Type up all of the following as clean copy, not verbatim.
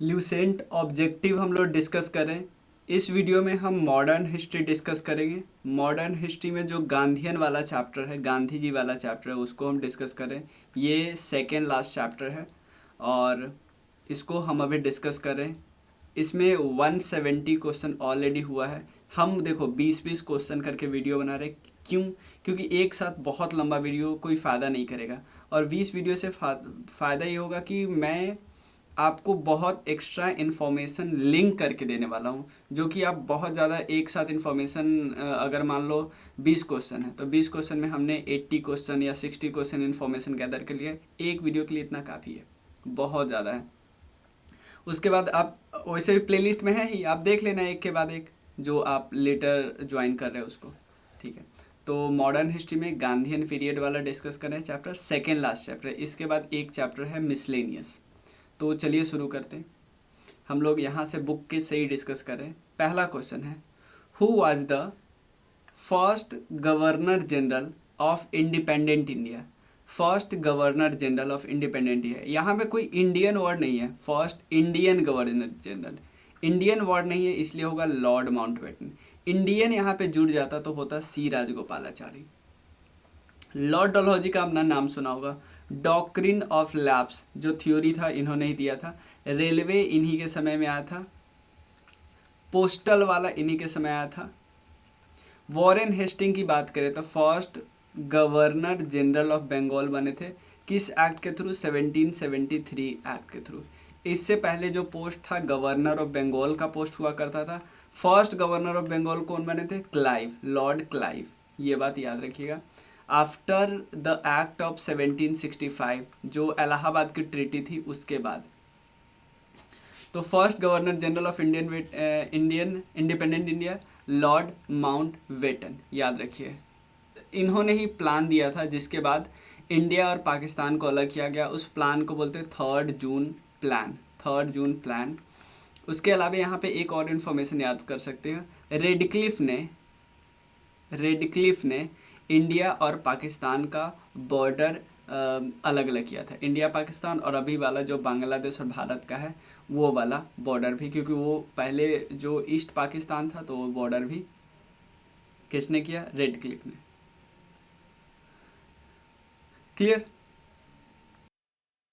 Lucent objective हम लोग discuss करें। इस वीडियो में हम मॉडर्न हिस्ट्री डिस्कस करेंगे। मॉडर्न हिस्ट्री में जो गांधीयन वाला चैप्टर है, गांधी जी वाला चैप्टर है, उसको हम डिस्कस करें। ये सेकेंड लास्ट चैप्टर है और इसको हम अभी डिस्कस करें। इसमें 170 क्वेश्चन ऑलरेडी हुआ है। हम देखो 20-20 क्वेश्चन करके वीडियो बना रहे। क्यों? क्योंकि एक साथ बहुत लंबा वीडियो कोई फ़ायदा नहीं करेगा और 20 वीडियो से फ़ायदा ये होगा कि मैं आपको बहुत एक्स्ट्रा इन्फॉर्मेशन लिंक करके देने वाला हूँ, जो कि आप बहुत ज़्यादा एक साथ इन्फॉर्मेशन, अगर मान लो 20 क्वेश्चन है तो 20 क्वेश्चन में हमने 80 क्वेश्चन या 60 क्वेश्चन इन्फॉर्मेशन गैदर कर लिया। एक वीडियो के लिए इतना काफ़ी है, बहुत ज़्यादा है। उसके बाद आप वैसे भी प्लेलिस्ट में है ही, आप देख लेना एक के बाद एक, जो आप लेटर ज्वाइन कर रहे हो उसको। ठीक है, तो मॉडर्न हिस्ट्री में गांधीयन पीरियड वाला डिस्कस कर रहे हैं चैप्टर, सेकेंड लास्ट चैप्टर। इसके बाद एक चैप्टर है मिसलेनियस। तो चलिए शुरू करते हैं। हम लोग यहाँ से बुक के से ही डिस्कस कर रहे हैं। पहला क्वेश्चन है, who was the first governor general of independent India? First governor general of independent India, यहाँ पे कोई इंडियन वर्ड नहीं है। First Indian governor general, Indian word नहीं है, इसलिए होगा लॉर्ड माउंटबेटन। इंडियन यहाँ पे जुड़ जाता तो होता सी राजगोपालाचारी। लॉर्ड डलहौजी का अपना नाम सुना होगा। डॉक्ट्रिन ऑफ लैप्स जो थ्योरी था इन्होंने ही दिया था। रेलवे इन्हीं के समय में आया था। पोस्टल वाला इन्हीं के समय आया था। वॉरेन हेस्टिंग की बात करें तो first governor general of Bengal बने थे। किस एक्ट के थ्रू? 1773 एक्ट के थ्रू। इससे पहले जो पोस्ट था गवर्नर ऑफ बंगाल का पोस्ट हुआ करता था। फर्स्ट गवर्नर ऑफ बंगाल कौन बने थे? Clive, Lord Clive. ये बात याद रखिएगा। आफ्टर द एक्ट ऑफ 1765 जो इलाहाबाद की ट्रीटी थी उसके बाद। तो first governor general of Indian independent India Lord Mountbatten, याद रखिए। इन्होंने ही प्लान दिया था जिसके बाद इंडिया और पाकिस्तान को अलग किया गया। उस प्लान को बोलते हैं 3 जून प्लान, 3 जून प्लान। उसके अलावा यहाँ पे एक और इन्फॉर्मेशन याद कर सकते हैं। रेडक्लिफ ने इंडिया और पाकिस्तान का बॉर्डर अलग अलग किया था। इंडिया पाकिस्तान और अभी वाला जो बांग्लादेश और भारत का है वो वाला बॉर्डर भी, क्योंकि वो पहले जो ईस्ट पाकिस्तान था तो वो बॉर्डर भी किसने किया? रेडक्लिफ ने। क्लियर?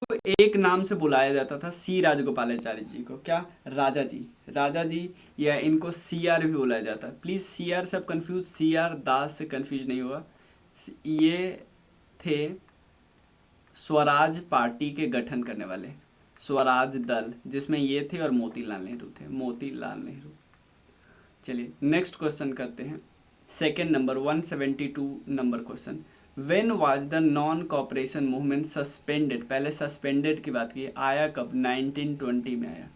तो एक नाम से बुलाया जाता था सी राजगोपालाचारी जी को, क्या? राजा जी, राजा जी, या इनको सी आर भी बुलाया जाता है। प्लीज़ सी आर सब कंफ्यूज, सी आर दास से कंफ्यूज नहीं होगा। ये थे स्वराज पार्टी के गठन करने वाले, स्वराज दल, जिसमें ये थे और मोतीलाल नेहरू थे, मोतीलाल नेहरू। चलिए नेक्स्ट क्वेश्चन करते हैं। Second number 172 number question, when was the non cooperation movement suspended? पहले सस्पेंडेड की बात की, आया कब? 1920 में आया।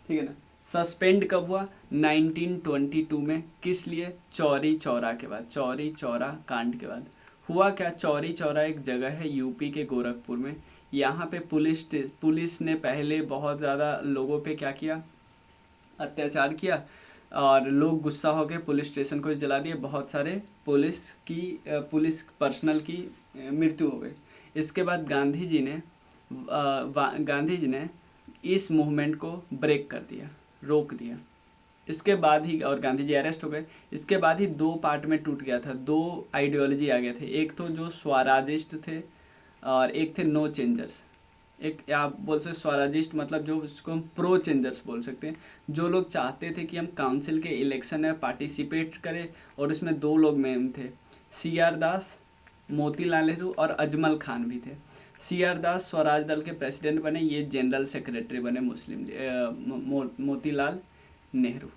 ठीक है ना? सस्पेंड कब हुआ? 1922 में। किस लिए? चौरी चौरा के बाद, चौरी चौरा कांड के बाद। हुआ क्या? चौरी चौरा एक जगह है यूपी के गोरखपुर में। यहाँ पे पुलिस ने पहले बहुत ज़्यादा लोगों पे क्या किया? अत्याचार किया और लोग गुस्सा होकर पुलिस स्टेशन को जला दिए। बहुत सारे पुलिस पर्सनल की मृत्यु हो गई। इसके बाद गांधी जी ने इस मूवमेंट को ब्रेक कर दिया, रोक दिया। इसके बाद ही, और गांधी जी अरेस्ट हो गए। इसके बाद ही दो पार्ट में टूट गया था, दो आइडियोलॉजी आ गए थे। एक तो जो स्वराजिस्ट थे और एक थे नो चेंजर्स। एक आप बोल सकते स्वराजिस्ट मतलब जो उसको हम प्रो चेंजर्स बोल सकते हैं, जो लोग चाहते थे कि हम काउंसिल के इलेक्शन में पार्टिसिपेट करें। और उसमें दो लोग मेन थे, सी आर दास, मोतीलाल नेहरू और अजमल खान भी थे। सी आर दास स्वराज दल के प्रेसिडेंट बने, ये जनरल सेक्रेटरी बने मोतीलाल नेहरू,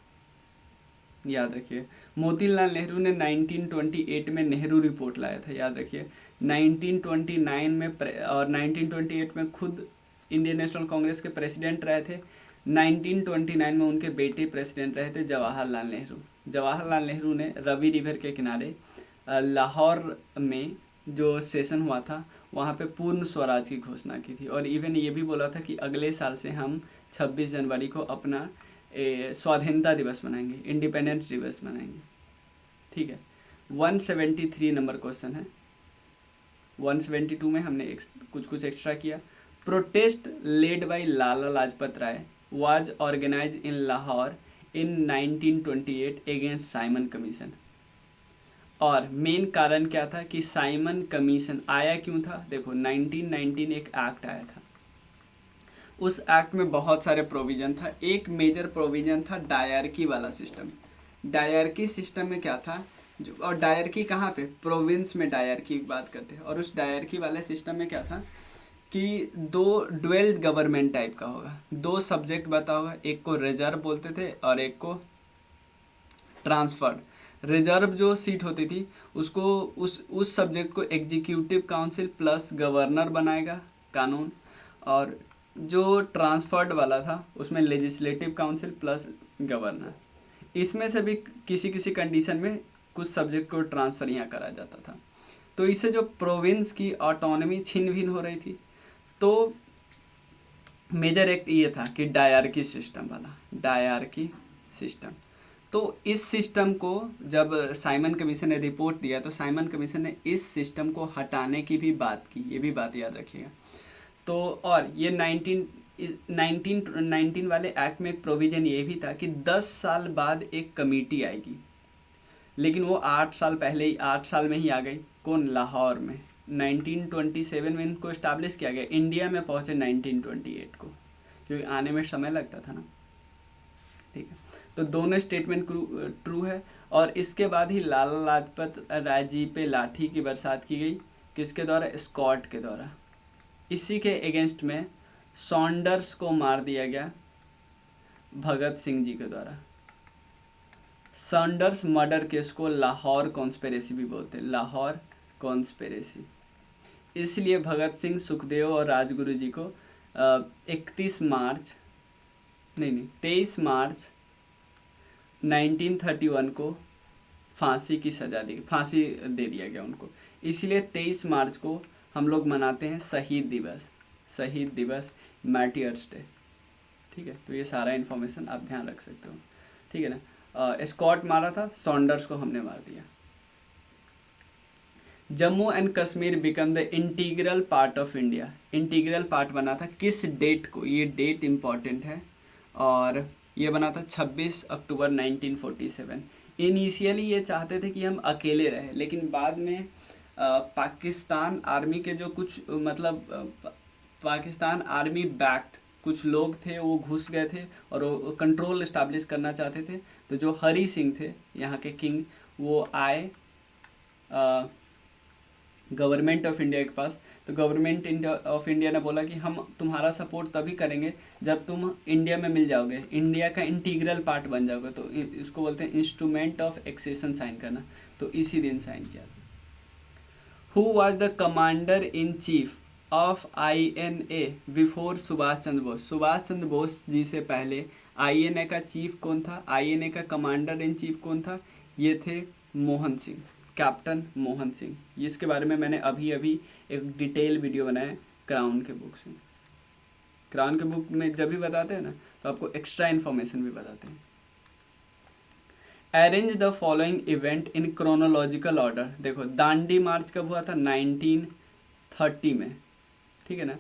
याद रखिए। मोतीलाल नेहरू ने 1928 में नेहरू रिपोर्ट लाया था, याद रखिए। 1929 में और 1928 में खुद इंडियन नेशनल कांग्रेस के प्रेसिडेंट रहे थे। 1929 में उनके बेटे प्रेसिडेंट रहे थे जवाहरलाल नेहरू। जवाहरलाल नेहरू ने रवि रिवर के किनारे लाहौर में जो सेशन हुआ था वहाँ पे पूर्ण स्वराज की घोषणा की थी। और इवन ये भी बोला था कि अगले साल से हम 26 जनवरी को अपना स्वाधीनता दिवस मनाएंगे, इंडिपेंडेंस दिवस मनाएंगे। ठीक है, 173 नंबर क्वेश्चन है। 172 में हमने कुछ एक्स्ट्रा किया। Protest led by Lala Lajpat Rai was organized in Lahore in 1928 against Simon commission. और मेन कारण क्या था कि साइमन कमीशन आया क्यों था? देखो 1919 एक एक्ट आया था, उस एक्ट में बहुत सारे प्रोविज़न था। एक मेजर प्रोविज़न था डायरकी वाला सिस्टम। डायरकी सिस्टम में क्या था जो, और डायरकी कहाँ पे? प्रोविंस में डायरकी की बात करते हैं। और उस डायरकी वाले सिस्टम में क्या था कि दो ड्वेल्ड गवर्नमेंट टाइप का होगा, दो सब्जेक्ट बता होगा, एक को रिजर्व बोलते थे और एक को ट्रांसफर्ड। रिजर्व जो सीट होती थी उसको उस सब्जेक्ट को एग्जीक्यूटिव काउंसिल प्लस गवर्नर बनाएगा कानून, और जो ट्रांसफर्ड वाला था उसमें लेजिस्लेटिव काउंसिल प्लस गवर्नर। इसमें से भी किसी किसी कंडीशन में कुछ सब्जेक्ट को ट्रांसफ़र यहाँ करा जाता था। तो इससे जो प्रोविंस की ऑटोनॉमी छिन भिन हो रही थी, तो मेजर एक्ट ये था कि डायरकी सिस्टम वाला, डायरकी सिस्टम। तो इस सिस्टम को जब साइमन कमीशन ने रिपोर्ट दिया तो साइमन कमीशन ने इस सिस्टम को हटाने की भी बात की, ये भी बात याद रखिएगा। तो और ये 1919 वाले एक्ट में एक प्रोविज़न ये भी था कि 10 साल बाद एक कमेटी आएगी, लेकिन वो 8 साल पहले ही 8 साल में ही आ गई। कौन? लाहौर में 1927 में इनको इस्टाब्लिश किया गया। इंडिया में पहुँचे 1928 को, क्योंकि आने में समय लगता था ना। ठीक है, तो दोनों स्टेटमेंट ट्रू है। और इसके बाद ही लाला लाजपत राय जी पे लाठी की बरसात की गई, किसके द्वारा? स्कॉट के द्वारा। इसी के अगेंस्ट में सॉन्डर्स को मार दिया गया भगत सिंह जी के द्वारा। सॉन्डर्स मर्डर केस को लाहौर कॉन्स्पिरेसी भी बोलते हैं, लाहौर कॉन्स्पिरेसी। इसलिए भगत सिंह, सुखदेव और राजगुरु जी को 23 मार्च 1931 को फांसी की सज़ा दी, फांसी दे दिया गया उनको। इसलिए 23 मार्च को हम लोग मनाते हैं शहीद दिवस, शहीद दिवस, मार्टियर्स डे। ठीक है, तो ये सारा इन्फॉर्मेशन आप ध्यान रख सकते हो। ठीक है ना। स्कॉट मारा था, सॉन्डर्स को हमने मार दिया। Jammu and Kashmir become the integral part of India. Integral part बना था किस डेट को? ये डेट इम्पॉर्टेंट है, और ये बना था 26 अक्टूबर 1947। इनिशियली ये चाहते थे कि हम अकेले रहें, लेकिन बाद में पाकिस्तान आर्मी के जो कुछ पाकिस्तान आर्मी बैक्ड कुछ लोग थे, वो घुस गए थे और वो कंट्रोल इस्टाब्लिश करना चाहते थे। तो जो हरी सिंह थे यहाँ के किंग, वो आए गवर्नमेंट ऑफ इंडिया के पास। तो गवर्नमेंट ऑफ इंडिया ने बोला कि हम तुम्हारा सपोर्ट तभी करेंगे जब तुम इंडिया में मिल जाओगे, इंडिया का इंटीग्रल पार्ट बन जाओगे। तो इसको बोलते हैं इंस्ट्रूमेंट ऑफ एक्सेशन साइन करना। तो इसी दिन साइन किया। Who was the commander in chief of INA before Subhash Chandra Bose? Subhash Chandra Bose ji से पहले INA का चीफ कौन था? INA का कमांडर इन चीफ कौन था? ये थे मोहन सिंह, कैप्टन मोहन सिंह। इसके बारे में मैंने अभी एक डिटेल वीडियो बनाया क्राउन के बुक से। क्राउन के बुक में जब भी बताते हैं ना, तो आपको एक्स्ट्रा इन्फॉर्मेशन भी बताते हैं। Arrange the following event in chronological order. देखो दांडी मार्च कब हुआ था? 1930 में। ठीक है ना।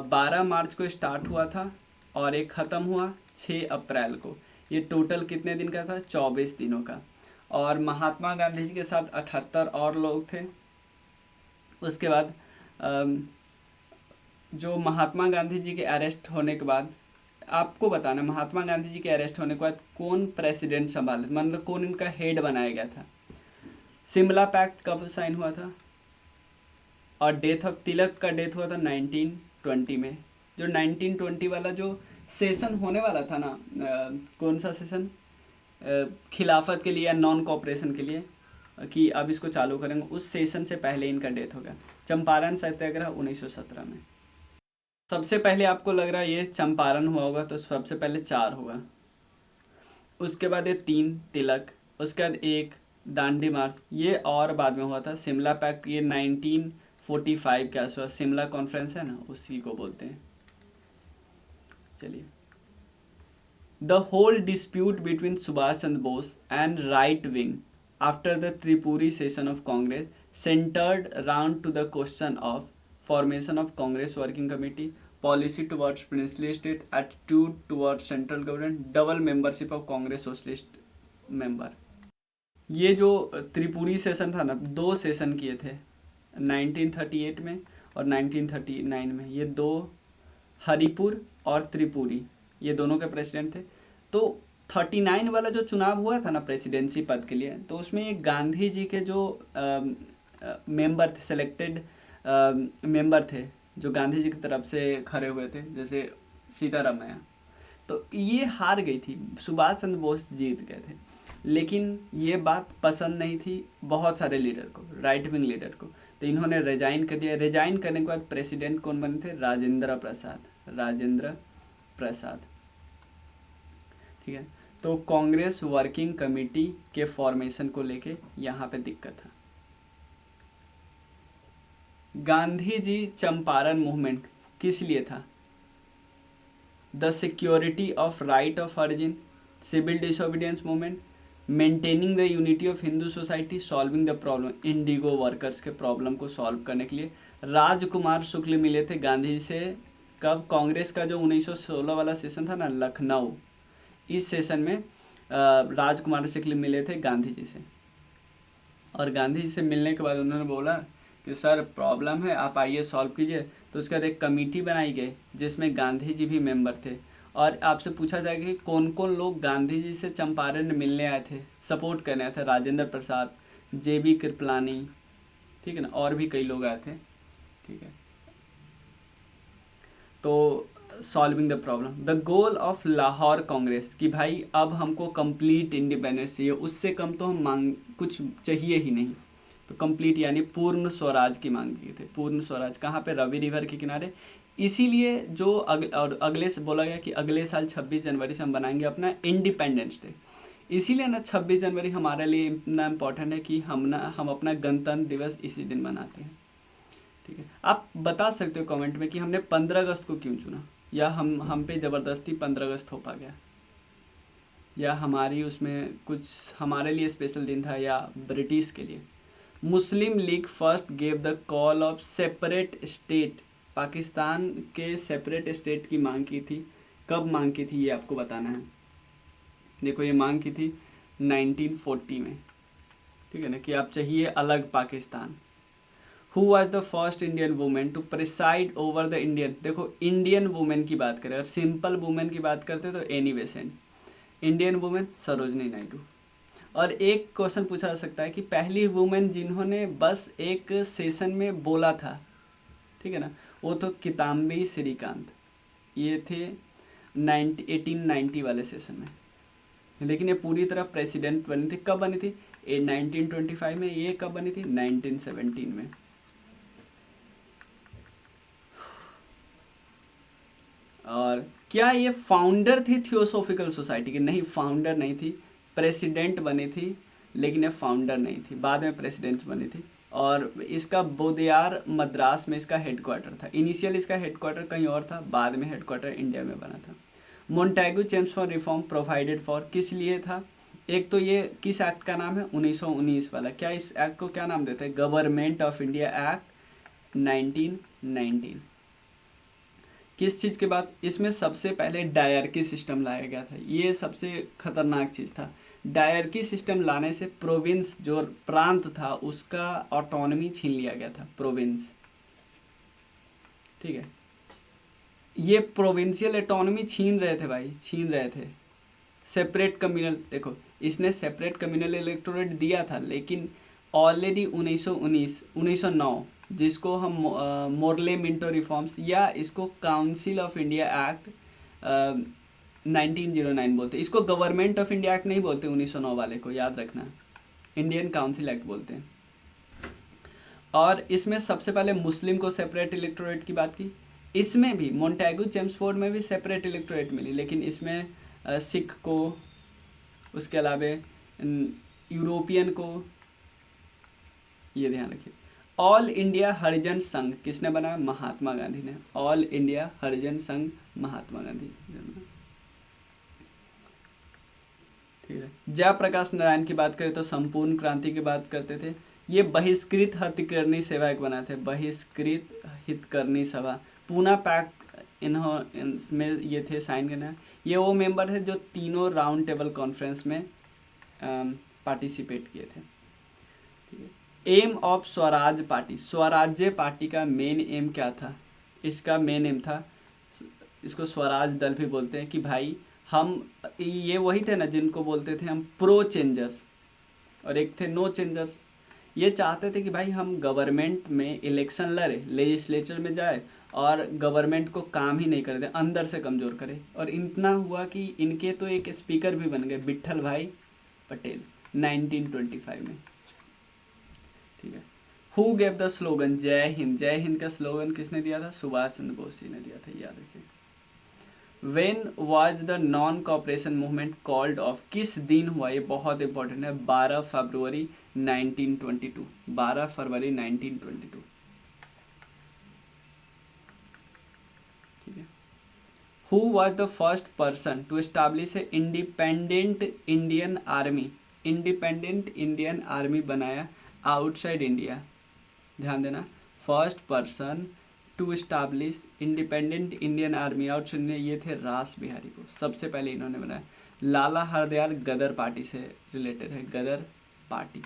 12 मार्च को स्टार्ट हुआ था और एक ख़त्म हुआ 6 अप्रैल को। ये टोटल कितने दिन का था? 24 दिनों का। और महात्मा गांधी जी के साथ 78 और लोग थे। उसके बाद जो महात्मा गांधी जी के अरेस्ट होने के बाद, आपको बताना, महात्मा गांधी जी के अरेस्ट होने के बाद कौन प्रेसिडेंट संभाले, मतलब कौन इनका हेड बनाया गया था? शिमला पैक्ट कब साइन हुआ था? और डेथ ऑफ तिलक का डेथ हुआ था 1920 में। जो 1920 वाला जो सेशन होने वाला था ना, कौन सा सेशन? खिलाफत के लिए या नॉन कॉपरेशन के लिए, कि अब इसको चालू करेंगे, उस सेशन से पहले इनका डेथ हो गया। चंपारण सत्याग्रह 1917 में। सबसे पहले आपको लग रहा है ये चंपारण हुआ होगा, तो सबसे पहले 4 होगा। उसके बाद ये 3 तिलक, उसके बाद 1 दांडी मार्च, ये और बाद में हुआ था। शिमला पैक्ट ये 1945 के आसपास, शिमला कॉन्फ्रेंस है ना, उसी को बोलते हैं। चलिए, The whole dispute between Subhash Chandra Bose and right wing after the Tripuri session of Congress centered around to the question of formation of Congress Working Committee, policy towards princely state, attitude towards central government, double membership of Congress socialist member. ये जो Tripuri session था ना, 2 session किए थे 1938 में और 1939 में। ये 2 हरिपुर और त्रिपुरी, ये दोनों के प्रेसिडेंट थे। तो 39 वाला जो चुनाव हुआ था ना प्रेसिडेंसी पद के लिए, तो उसमें एक गांधी जी के जो मेंबर थे, सिलेक्टेड मेंबर थे जो गांधी जी की तरफ से खड़े हुए थे, जैसे सीतारामैया, तो ये हार गई थी। सुभाष चंद्र बोस जीत गए थे, लेकिन ये बात पसंद नहीं थी बहुत सारे लीडर को, राइट विंग लीडर को। तो इन्होंने रिजाइन कर दिया। रिजाइन करने के बाद प्रेसिडेंट कौन बने थे? राजेंद्र प्रसाद, राजेंद्र प्रसाद। ठीक है, तो कांग्रेस वर्किंग कमेटी के फॉर्मेशन को लेके यहाँ पे दिक्कत है। गांधी जी चंपारण मूवमेंट किस लिए था? The security of right of origin, civil disobedience movement, maintaining the unity of Hindu society, solving the problem, indigo workers के प्रॉब्लम को सॉल्व करने के लिए। राजकुमार शुक्ल मिले थे गांधी जी से कब? कांग्रेस का जो 1916 वाला सेशन था ना लखनऊ, इस सेशन में राजकुमार शुक्ल मिले थे गांधी जी से। और गांधी जी से मिलने के बाद उन्होंने बोला कि सर प्रॉब्लम है, आप आइए सॉल्व कीजिए। तो उसके बाद एक कमेटी बनाई गई जिसमें गांधी जी भी मेंबर थे। और आपसे पूछा जाएगा कि कौन कौन लोग गांधी जी से चंपारण में मिलने आए थे, सपोर्ट करने आए थे? राजेंद्र प्रसाद, JB कृपलानी, ठीक है ना, और भी कई लोग आए थे। ठीक है, तो solving the problem, the goal of Lahore Congress, कि भाई अब हमको कंप्लीट इंडिपेंडेंस चाहिए, उससे कम तो हम मांग कुछ चाहिए ही नहीं। तो कंप्लीट यानी पूर्ण स्वराज की मांग की थी। पूर्ण स्वराज कहाँ पे? रवि रिवर के किनारे। इसीलिए जो अगले से बोला गया कि अगले साल 26 जनवरी से हम बनाएंगे अपना इंडिपेंडेंस डे। इसीलिए ना 26 जनवरी हमारे लिए इतना इम्पोर्टेंट है कि हम अपना गणतंत्र दिवस इसी दिन मनाते हैं। ठीक है, आप बता सकते हो कमेंट में कि हमने 15 अगस्त को क्यों चुना, या हम पे ज़बरदस्ती 15 अगस्त थोपा गया, या हमारी उसमें कुछ हमारे लिए स्पेशल दिन था, या ब्रिटिश के लिए। Muslim league first gave the call of separate state, Pakistan के सेपरेट स्टेट की मांग की थी। कब मांग की थी ये आपको बताना है। देखो ये मांग की थी 1940 में, ठीक है ना, कि आप चाहिए अलग Pakistan. Who was the first Indian women to preside over the Indian, देखो इंडियन वुमेन की बात करें, और सिंपल वुमेन की बात करते तो Annie Besant. Indian women Sarojini Naidu. और एक क्वेश्चन पूछा जा सकता है कि पहली वुमेन जिन्होंने बस एक सेशन में बोला था, ठीक है ना, वो तो किताम्बी श्रीकांत, ये थे 1890 वाले सेशन में। लेकिन ये पूरी तरह प्रेसिडेंट बनी थी। कब बनी थी? 1925 में। ये कब बनी थी? 1917 में। और क्या ये फाउंडर थी थियोसॉफिकल सोसाइटी की? नहीं, फाउंडर नहीं थी, प्रेसिडेंट बनी थी, लेकिन ये फाउंडर नहीं थी, बाद में प्रेसिडेंट बनी थी। और इसका बोदयार मद्रास में इसका हेडक्वार्टर था। इनिशियल इसका हेडक्वार्टर कहीं और था, बाद में हेडक्वार्टर इंडिया में बना था। मोन्टेगू चेम्स फॉर रिफॉर्म प्रोवाइडेड फॉर, किस लिए था? एक तो ये किस एक्ट का नाम है? 1919 वाला। क्या इस एक्ट को क्या नाम देते हैं? Government of India act 1919। किस चीज़ के बाद? इसमें सबसे पहले डायरकी सिस्टम लाया गया था। ये सबसे खतरनाक चीज़ था। डायरकी सिस्टम लाने से प्रोविंस, जो प्रांत था, उसका ऑटोनॉमी छीन लिया गया था, प्रोविंस। ठीक है, ये प्रोविंशियल ऑटोनॉमी छीन रहे थे भाई, छीन रहे थे। सेपरेट कम्युनल, देखो इसने सेपरेट कम्युनल इलेक्टोरेट दिया था, लेकिन ऑलरेडी 1909 जिसको हम मोरले मिंटो रिफॉर्म्स, या इसको काउंसिल ऑफ इंडिया एक्ट 1909 बोलते हैं। इसको गवर्नमेंट ऑफ इंडिया एक्ट नहीं बोलते 1909 वाले को, याद रखना, इंडियन काउंसिल एक्ट बोलते हैं। और इसमें सबसे पहले मुस्लिम को सेपरेट इलेक्टोरेट की बात की। इसमें भी मोन्टेगू चेम्सफोर्ड में भी सेपरेट इलेक्टोरेट मिली, लेकिन इसमें सिख को, उसके अलावा यूरोपियन को, ये ध्यान रखिए। ऑल इंडिया हरिजन संघ किसने बनाया? महात्मा गांधी ने। ऑल इंडिया हरिजन संघ महात्मा गांधी। ठीक है, जयप्रकाश नारायण की बात करें तो संपूर्ण क्रांति की बात करते थे। ये बहिष्कृत हितकरणी सेवा एक बनाए थे, बहिष्कृत हितकरणी सभा। पूना पैक्ट इनमें ये थे साइन करना। ये वो मेंबर है जो तीनों राउंड टेबल कॉन्फ्रेंस में पार्टिसिपेट किए थे। ठीक है। एम ऑफ स्वराज पार्टी, स्वराज्य पार्टी का मेन एम क्या था? इसका मेन एम था, इसको स्वराज दल भी बोलते हैं, कि भाई हम, ये वही थे ना जिनको बोलते थे हम प्रो चेंजर्स, और एक थे नो चेंजर्स। ये चाहते थे कि भाई हम गवर्नमेंट में इलेक्शन लड़े, लेजिस्लेचर में जाए और गवर्नमेंट को काम ही नहीं करे थे, अंदर से कमज़ोर करे। और इतना हुआ कि इनके तो एक स्पीकर भी बन गए, विट्ठल भाई पटेल, 1925 में। ठीक है। हु गेव द स्लोगन जय हिंद? जय हिंद का स्लोगन किसने दिया था? सुभाष चंद्र बोस जी ने दिया था, याद रखिए। When was the non cooperation movement called off? किस दिन हुआ? ये बहुत इंपॉर्टेंट है। 12 फरवरी 1922, 12 फरवरी 1922। ठीक है। Who was the first person to establish a independent Indian army? Independent Indian army बनाया आउटसाइड इंडिया। ध्यान देना, first person to establish independent Indian army outside India, ये थे रास बिहारी को, सबसे पहले इन्होंने बनाया। लाला हरदयाल गदर पार्टी से रिलेटेड है, गदर पार्टी।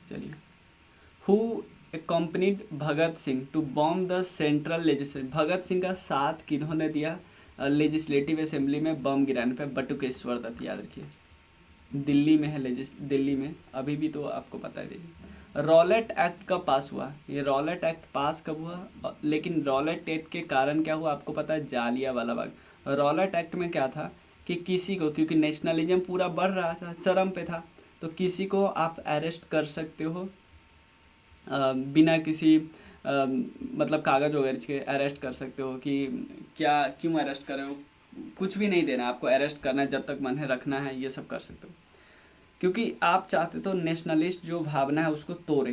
चलिए। Who accompanied Bhagat Singh to bomb the central legislative? Bhagat Singh का साथ किन्होंने दिया लेजिस्लेटिव असेंबली में बम गिराने पे? बटुकेश्वर दत्त, याद रखिए। दिल्ली में है दिल्ली में, अभी भी तो आपको पता है दिल्ली। रॉलेट एक्ट कब पास हुआ? ये रॉलेट एक्ट पास कब हुआ? लेकिन रॉलेट एक्ट के कारण क्या हुआ आपको पता है? जालियांवाला बाग। रॉलेट एक्ट में क्या था कि किसी को, क्योंकि नेशनलिज्म पूरा बढ़ रहा था, चरम पे था, तो किसी को आप अरेस्ट कर सकते हो बिना किसी मतलब कागज वगैरह के अरेस्ट कर सकते हो कि क्या, क्यों अरेस्ट कर रहे हो, कुछ भी नहीं देना आपको, अरेस्ट करना है, जब तक मन है रखना है, ये सब कर सकते हो। क्योंकि आप चाहते तो नेशनलिस्ट जो भावना है उसको तोड़े,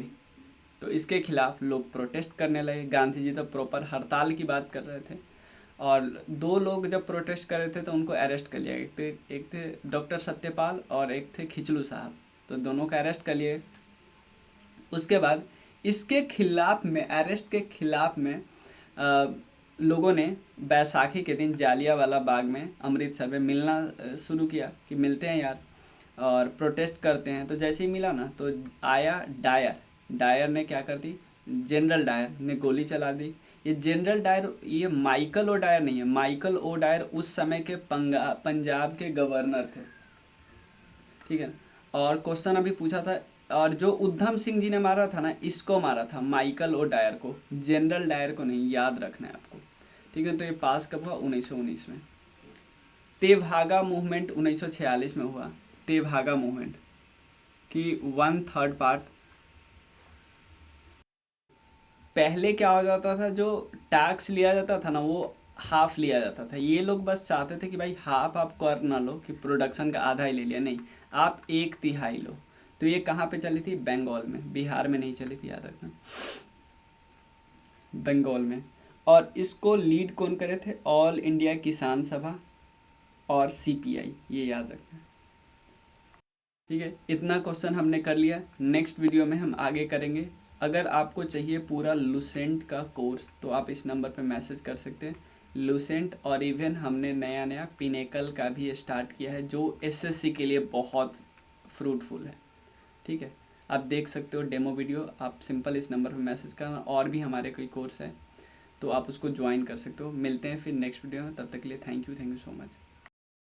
तो इसके खिलाफ लोग प्रोटेस्ट करने लगे। गांधी जी तो प्रॉपर हड़ताल की बात कर रहे थे, और दो लोग जब प्रोटेस्ट कर रहे थे तो उनको अरेस्ट कर लिया। एक थे डॉक्टर सत्यपाल और एक थे खिचलू साहब, तो दोनों का अरेस्ट कर लिए। उसके बाद इसके खिलाफ में, अरेस्ट के खिलाफ में लोगों ने बैसाखी के दिन जालियांवाला बाग में, अमृतसर में मिलना शुरू किया कि मिलते हैं यार और प्रोटेस्ट करते हैं। तो जैसे ही मिला ना, तो आया डायर ने क्या कर दी, जनरल डायर ने गोली चला दी। ये जनरल डायर, ये माइकल ओ डायर नहीं है, माइकल ओ डायर उस समय के पंजाब के गवर्नर थे। ठीक है। और क्वेश्चन अभी पूछा था, और जो उधम सिंह जी ने मारा था ना, इसको मारा था, माइकल ओ डायर को, जनरल डायर को नहीं, याद रखना है आपको। ठीक है। तो ये पास कब हुआ? 1919 में। तेभागा मूवमेंट 1946 में हुआ। तेभागा मूवमेंट की 1/3 पार्ट, पहले क्या हो जाता था, जो टैक्स लिया जाता था ना वो हाफ लिया जाता था। ये लोग बस चाहते थे कि भाई हाफ आप कर ना लो कि प्रोडक्शन का आधा ही ले लिया, नहीं, आप 1/3 लो। तो ये कहाँ पे चली थी? बंगाल में, बिहार में नहीं चली थी, याद रखना, बंगाल में। और इसको लीड कौन करे थे? ऑल इंडिया किसान सभा और सीपीआई, ये याद रखना। ठीक है। इतना क्वेश्चन हमने कर लिया, नेक्स्ट वीडियो में हम आगे करेंगे। अगर आपको चाहिए पूरा लुसेंट का कोर्स तो आप इस नंबर पे मैसेज कर सकते हैं, लुसेंट। और इवन हमने नया पिनेकल का भी स्टार्ट किया है, जो एसएससी के लिए बहुत फ्रूटफुल है। ठीक है। आप देख सकते हो डेमो वीडियो, आप सिंपल इस नंबर पे मैसेज करना। और भी हमारे कोई कोर्स है तो आप उसको ज्वाइन कर सकते हो। मिलते हैं फिर नेक्स्ट वीडियो में, तब तक के लिए थैंक यू सो मच।